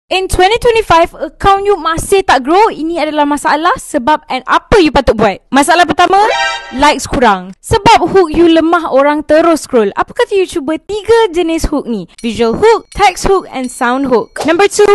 In 2025, account you masih tak grow. Ini adalah masalah sebab and apa you patut buat. Masalah pertama, likes kurang. Sebab hook you lemah, orang terus scroll. Apa kata you cuba 3 jenis hook ni? Visual hook, text hook and sound hook. Number 2,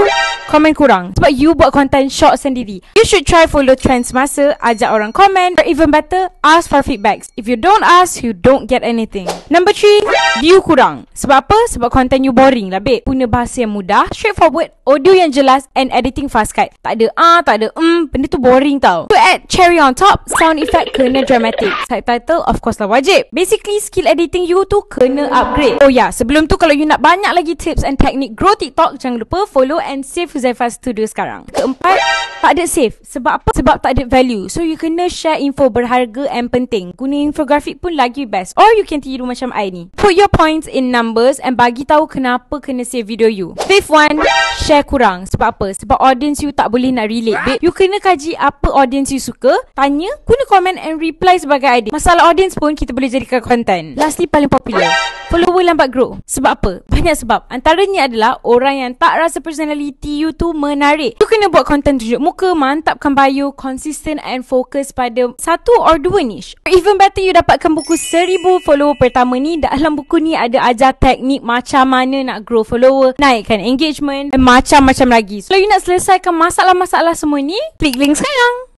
komen kurang. Sebab you buat content short sendiri. You should try follow trends masa, ajak orang komen, or even better, ask for feedbacks. If you don't ask, you don't get anything. Number 3, view kurang. Sebab apa? Sebab content you boring lah babe. Guna bahasa yang mudah, straightforward, audio yang jelas and editing fast cut. Tak ada tak ada benda tu boring tau. To add cherry on top, sound effect kena dramatic. Subtitle of course lah wajib. Basically skill editing you tu kena upgrade. Oh ya, sebelum tu kalau you nak banyak lagi tips and teknik grow TikTok, jangan lupa follow and save Huzaifah Studio sekarang. Keempat, tak ada save. Sebab apa? Sebab tak ada value. So you kena share info berharga and penting. Guna infografik pun lagi best. Or you can tiru macam I ni. Put your points in numbers and bagi tahu kenapa kena save video you. Fifth one, share kurang. Sebab apa? Sebab audience you tak boleh nak relate babe. You kena kaji apa audience you suka, tanya, guna komen and reply sebagai idea. Masalah audience pun kita boleh jadikan content. Lastly, paling popular, follower lambat grow. Sebab apa? Banyak sebab. Antaranya adalah orang yang tak rasa personality you tu menarik. You kena buat content tunjuk muka, mantapkan bio, consistent and fokus pada 1 or 2 niche. Or even better, you dapatkan buku 1000 follower pertama ni. Dalam buku ni ada ajar teknik macam mana nak grow follower, naikkan engagement dan macam-macam lagi. So, kalau you nak selesaikan masalah-masalah semua ni, klik link sekarang.